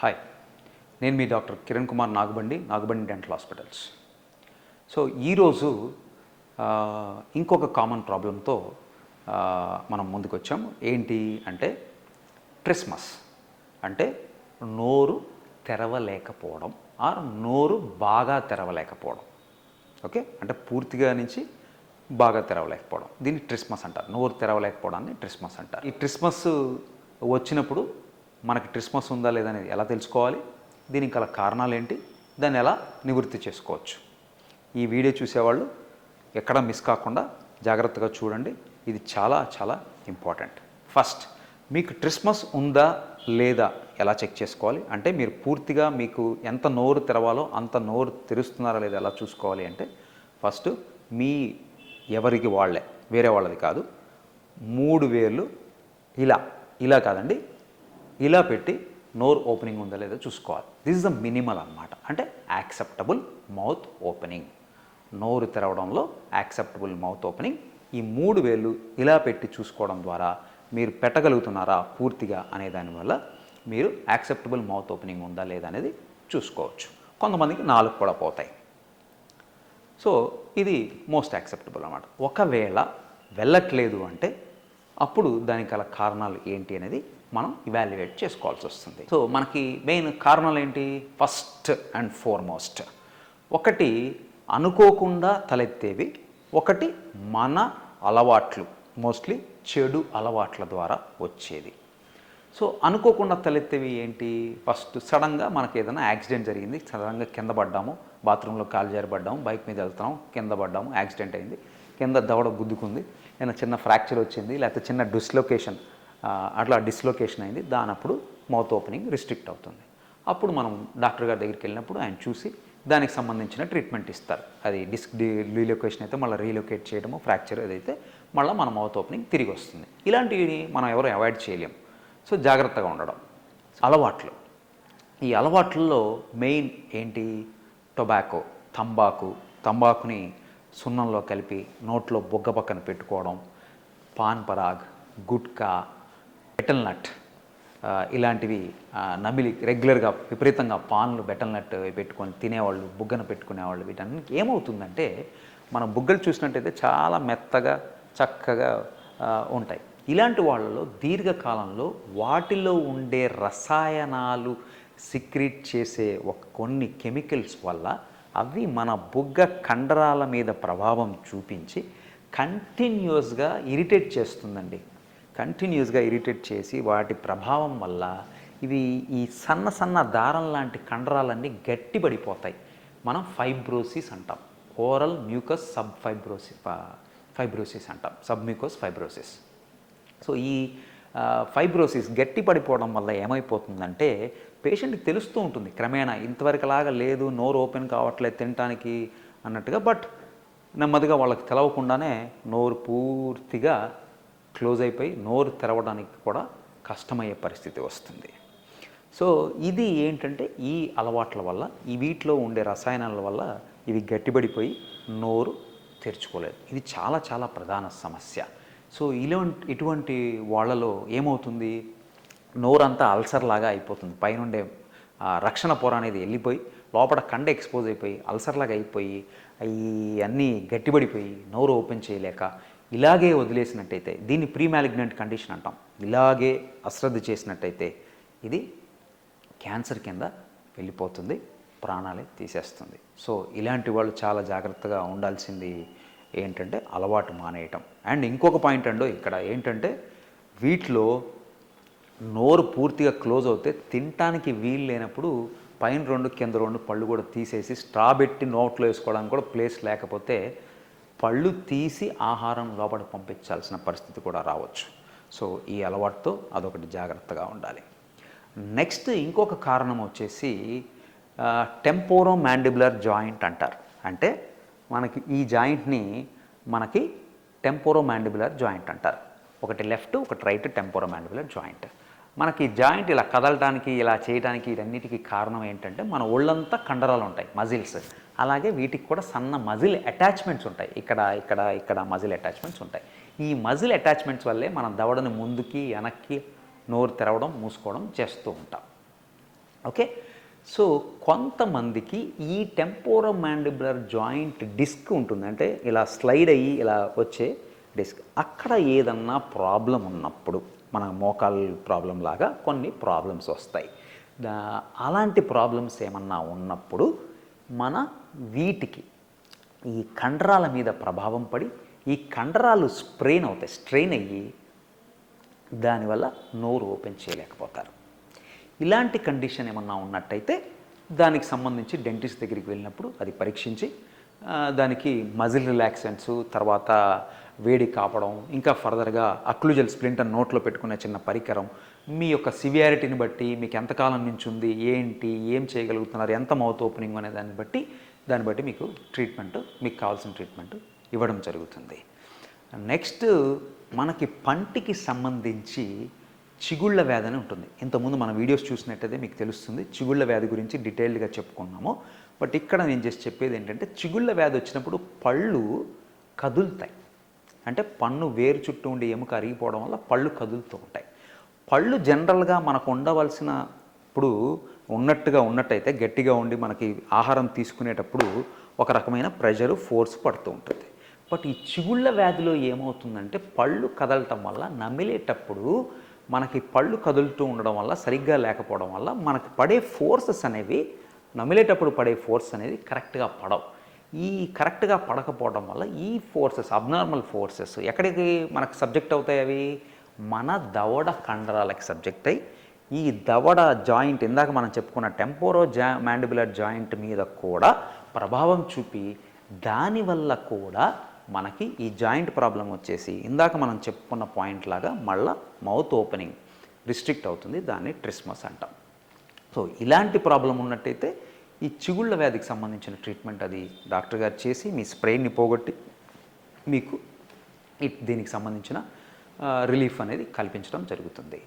Hi, నేను మీ doctor Kiran Kumar Nagabandi dental hospitals. So ఈరోజు ఇంకొక కామన్ ప్రాబ్లంతో మనం ముందుకు వచ్చాము. ఏంటి అంటే ట్రిస్మస్ అంటే నోరు తెరవలేకపోవడం ఆర్ నోరు బాగా తెరవలేకపోవడం. ఓకే, అంటే పూర్తిగా నుంచి బాగా తెరవలేకపోవడం, దీన్ని ట్రిస్మస్ అంటారు. నోరు తెరవలేకపోవడాన్ని ట్రిస్మస్ అంటారు. ఈ ట్రిస్మస్ వచ్చినప్పుడు మనకి ట్రిస్మస్ ఉందా లేదా అనేది ఎలా తెలుసుకోవాలి, దీనికి గల కారణాలు ఏంటి, దాన్ని ఎలా నివృత్తి చేసుకోవచ్చు. ఈ వీడియో చూసేవాళ్ళు ఎక్కడా మిస్ కాకుండా జాగ్రత్తగా చూడండి. ఇది చాలా చాలా ఇంపార్టెంట్. ఫస్ట్, మీకు ట్రిస్మస్ ఉందా లేదా ఎలా చెక్ చేసుకోవాలి అంటే మీరు పూర్తిగా మీకు ఎంత నోరు తెరవాలో అంత నోరు తెరుస్తున్నారా లేదా ఎలా చూసుకోవాలి అంటే ఫస్ట్ మీ ఎవరికి వాళ్ళే, వేరే వాళ్ళది కాదు, 3 వేళ్ళు ఇలా కాదండి, ఇలా పెట్టి నోరు ఓపెనింగ్ ఉందా లేదా చూసుకోవాలి. దిస్ ఇస్ ద మినిమల్ అన్నమాట. అంటే యాక్సెప్టబుల్ మౌత్ ఓపెనింగ్, నోరు తెరవడంలో యాక్సెప్టబుల్ మౌత్ ఓపెనింగ్. ఈ 3 వేళ్ళు ఇలా పెట్టి చూసుకోవడం ద్వారా మీరు పెట్టగలుగుతున్నారా పూర్తిగా అనే దానివల్ల మీరు యాక్సెప్టబుల్ మౌత్ ఓపెనింగ్ ఉందా లేదా అనేది చూసుకోవచ్చు. కొంతమందికి 4 కూడా పోతాయి. సో ఇది మోస్ట్ యాక్సెప్టబుల్ అన్నమాట. ఒకవేళ వెళ్ళట్లేదు అంటే అప్పుడు దానికి గల కారణాలు ఏంటి అనేది మనం ఇవాల్యుయేట్ చేసుకోవాల్సి వస్తుంది. సో మనకి మెయిన్ కారణాలు ఏంటి? ఫస్ట్ అండ్ ఫార్మోస్ట్, ఒకటి అనుకోకుండా తలెత్తేవి, ఒకటి మన అలవాట్లు, మోస్ట్లీ చెడు అలవాట్ల ద్వారా వచ్చేది. సో అనుకోకుండా తలెత్తేవి ఏంటి? ఫస్ట్ సడన్గా మనకి ఏదైనా యాక్సిడెంట్ జరిగింది, సడన్గా కింద పడ్డాము, బాత్రూంలో కాలు జారిపడ్డాము, బైక్ మీద వెళ్తున్నాం, కింద పడ్డాము, యాక్సిడెంట్ అయింది, కింద దవడ గుద్దుకుంది, ఏదైనా చిన్న ఫ్రాక్చర్ వచ్చింది, లేకపోతే చిన్న డిస్లొకేషన్ అయింది, దానప్పుడు మౌత్ ఓపెనింగ్ రిస్ట్రిక్ట్ అవుతుంది. అప్పుడు మనం డాక్టర్ గారి దగ్గరికి వెళ్ళినప్పుడు ఆయన చూసి దానికి సంబంధించిన ట్రీట్మెంట్ ఇస్తారు. అది డిస్క్ రీలొకేషన్ అయితే మళ్ళీ రీలొకేట్ చేయడము, ఫ్రాక్చర్ ఏదైతే మళ్ళీ మన మౌత్ ఓపెనింగ్ తిరిగి వస్తుంది. ఇలాంటివి మనం ఎవరు అవాయిడ్ చేయలేం. సో జాగ్రత్తగా ఉండడం. అలవాట్లు, ఈ అలవాట్లలో మెయిన్ ఏంటి? టొబాకో, తంబాకుని సున్నంలో కలిపి నోట్లో బొగ్గ పక్కన పెట్టుకోవడం, పాన్ పరాగ్, గుట్కా, బెటల్ నట్, ఇలాంటివి నమిలి రెగ్యులర్గా విపరీతంగా పాన్లు బెటల్ నట్ పెట్టుకొని తినేవాళ్ళు, బుగ్గన పెట్టుకునేవాళ్ళు. వీటన్నిటికి ఏమవుతుందంటే మన బుగ్గలు చూసినట్టయితే చాలా మెత్తగా చక్కగా ఉంటాయి. ఇలాంటి వాళ్ళలో దీర్ఘకాలంలో వాటిలో ఉండే రసాయనాలు సిక్రీట్ చేసే కొన్ని కెమికల్స్ వల్ల అవి మన బుగ్గ కండరాల మీద ప్రభావం చూపించి కంటిన్యూస్గా ఇరిటేట్ చేస్తుందండి. కంటిన్యూస్గా ఇరిటేట్ చేసి వాటి ప్రభావం వల్ల ఇవి ఈ సన్న దారం లాంటి కండరాలన్నీ గట్టిపడిపోతాయి. మనం ఫైబ్రోసిస్ అంటాం, ఓరల్ మ్యూకస్ ఫైబ్రోసిస్ అంటాం, సబ్మ్యూకస్ ఫైబ్రోసిస్. సో ఈ ఫైబ్రోసిస్ గట్టి పడిపోవడం వల్ల ఏమైపోతుందంటే పేషెంట్కి తెలుస్తూ ఉంటుంది క్రమేణా, ఇంతవరకులాగా లేదు, నోరు ఓపెన్ కావట్లేదు తినటానికి అన్నట్టుగా. బట్ నెమ్మదిగా వాళ్ళకి తెలవకుండానే నోరు పూర్తిగా క్లోజ్ అయిపోయి నోరు తెరవడానికి కూడా కష్టమయ్యే పరిస్థితి వస్తుంది. సో ఇది ఏంటంటే ఈ అలవాట్ల వల్ల, ఈ వీటిలో ఉండే రసాయనాల వల్ల ఇవి గట్టిపడిపోయి నోరు తెరుచుకోలేదు. ఇది చాలా చాలా ప్రధాన సమస్య. సో ఇటువంటి వాళ్ళలో ఏమవుతుంది? నోరంతా అల్సర్ లాగా అయిపోతుంది. పైనుండే రక్షణ పొర అనేది వెళ్ళిపోయి లోపల కండ ఎక్స్పోజ్ అయిపోయి అల్సర్లాగా అయిపోయి అన్నీ గట్టిపడిపోయి నోరు ఓపెన్ చేయలేక ఇలాగే వదిలేసినట్టయితే, దీన్ని ప్రీ మ్యాలిగ్నెంట్ కండిషన్ అంటాం. ఇలాగే అశ్రద్ధ చేసినట్టయితే ఇది క్యాన్సర్ కింద వెళ్ళిపోతుంది, ప్రాణాలే తీసేస్తుంది. సో ఇలాంటి వాళ్ళు చాలా జాగ్రత్తగా ఉండాల్సింది ఏంటంటే అలవాటు మానేయటం. అండ్ ఇంకొక పాయింట్ అండి ఇక్కడ ఏంటంటే వీటిలో నోరు పూర్తిగా క్లోజ్ అవుతే తినటానికి వీలు లేనప్పుడు పైన 2 కింద 2 పళ్ళు కూడా తీసేసి స్ట్రా పెట్టి నోట్లో వేసుకోవడానికి కూడా ప్లేస్ లేకపోతే పళ్ళు తీసి ఆహారం లోపల పంపించాల్సిన పరిస్థితి కూడా రావచ్చు. సో ఈ అలవాటుతో అదొకటి జాగ్రత్తగా ఉండాలి. నెక్స్ట్ ఇంకొక కారణం వచ్చేసి టెంపోరో మ్యాండిబులర్ జాయింట్ అంటారు. అంటే మనకి ఈ జాయింట్ని టెంపోరో మ్యాండిబులర్ జాయింట్ అంటారు. ఒకటి లెఫ్ట్, ఒకటి రైట్ టెంపోరో మ్యాండిబులర్ జాయింట్. మనకి జాయింట్ ఇలా కదలటానికి, ఇలా చేయడానికి ఇదన్నిటికీ కారణం ఏంటంటే మన ఒళ్ళంతా కండరాలు ఉంటాయి, మజిల్స్. అలాగే వీటికి కూడా సన్న మజిల్ అటాచ్మెంట్స్ ఉంటాయి. ఇక్కడ మజిల్ అటాచ్మెంట్స్ ఉంటాయి. ఈ మజిల్ అటాచ్మెంట్స్ వల్లే మనం దవడను ముందుకి వెనక్కి నోరు తెరవడం మూసుకోవడం చేస్తూ ఉంటాం. ఓకే. సో కొంతమందికి ఈ టెంపోరోమాండిబులర్ జాయింట్ డిస్క్ ఉంటుంది, అంటే ఇలా స్లైడ్ అయ్యి ఇలా వచ్చే డిస్క్. అక్కడ ఏదన్నా ప్రాబ్లం ఉన్నప్పుడు, మన మోకాలు ప్రాబ్లం లాగా కొన్ని ప్రాబ్లమ్స్ వస్తాయి. అలాంటి ప్రాబ్లమ్స్ ఏమన్నా ఉన్నప్పుడు మన వీటికి ఈ కండరాల మీద ప్రభావం పడి ఈ కండరాలు స్ట్రెయిన్ అయ్యి దానివల్ల నోరు ఓపెన్ చేయలేకపోతారు. ఇలాంటి కండిషన్ ఏమన్నా ఉన్నట్టయితే దానికి సంబంధించి డెంటిస్ట్ దగ్గరికి వెళ్ళినప్పుడు అది పరీక్షించి దానికి మజిల్ రిలాక్సెంట్స్, తర్వాత వేడి కాపడం, ఇంకా ఫర్దర్గా అక్లూజల్ స్ప్లింటర్ నోట్లో పెట్టుకునే చిన్న పరికరం, మీ యొక్క సివియారిటీని బట్టి మీకు ఎంతకాలం నుంచి ఉంది, ఏంటి, ఏం చేయగలుగుతున్నారు, ఎంత మౌత్ ఓపెనింగ్ అనే దాన్ని బట్టి మీకు ట్రీట్మెంట్, మీకు కావాల్సిన ట్రీట్మెంట్ ఇవ్వడం జరుగుతుంది. నెక్స్ట్ మనకి పంటికి సంబంధించి చిగుళ్ళ వ్యాధి అని ఉంటుంది. ఇంతకుముందు మన వీడియోస్ చూసినట్టయితే మీకు తెలుస్తుంది చిగుళ్ళ వ్యాధి గురించి డీటెయిల్డ్గా చెప్పుకున్నాము. బట్ ఇక్కడ నేను జస్ట్ చెప్పేది ఏంటంటే చిగుళ్ళ వ్యాధి వచ్చినప్పుడు పళ్ళు కదులుతాయి. అంటే పన్ను వేరు చుట్టూ ఉండి ఎముక అరిగిపోవడం వల్ల పళ్ళు కదులుతూ ఉంటాయి. పళ్ళు జనరల్గా మనకు ఉండవలసిన ఇప్పుడు ఉన్నట్టయితే గట్టిగా ఉండి మనకి ఆహారం తీసుకునేటప్పుడు ఒక రకమైన ప్రెషరు, ఫోర్స్ పడుతూ ఉంటుంది. బట్ ఈ చిగుళ్ళ వ్యాధిలో ఏమవుతుందంటే పళ్ళు కదలటం వల్ల నమిలేటప్పుడు మనకి పళ్ళు కదులుతూ ఉండడం వల్ల, సరిగ్గా లేకపోవడం వల్ల మనకు పడే ఫోర్సెస్ అనేవి, నమిలేటప్పుడు పడే ఫోర్స్ అనేది కరెక్ట్గా పడవు. ఈ కరెక్ట్గా పడకపోవడం వల్ల ఈ ఫోర్సెస్, అబ్నార్మల్ ఫోర్సెస్ ఎక్కడికి మనకు సబ్జెక్ట్ అవుతాయి? అవి మన దవడ కండరాలకి సబ్జెక్ట్ అయ్యి ఈ దవడ జాయింట్, ఇందాక మనం చెప్పుకున్న మ్యాండిబులర్ జాయింట్ మీద కూడా ప్రభావం చూపి దానివల్ల కూడా మనకి ఈ జాయింట్ ప్రాబ్లం వచ్చేసి ఇందాక మనం చెప్పుకున్న పాయింట్ లాగా మళ్ళీ మౌత్ ఓపెనింగ్ రిస్ట్రిక్ట్ అవుతుంది. దాన్ని ట్రిస్మస్ అంటాం. సో ఇలాంటి ప్రాబ్లం ఉన్నట్టయితే ఈ చిగుళ్ళ వ్యాధికి సంబంధించిన ట్రీట్మెంట్ అది డాక్టర్ గారు చేసి మీ స్ప్రెయిన్ని పోగొట్టి మీకు దీనికి సంబంధించిన రిలీఫ్ అనేది కల్పించడం జరుగుతుంది.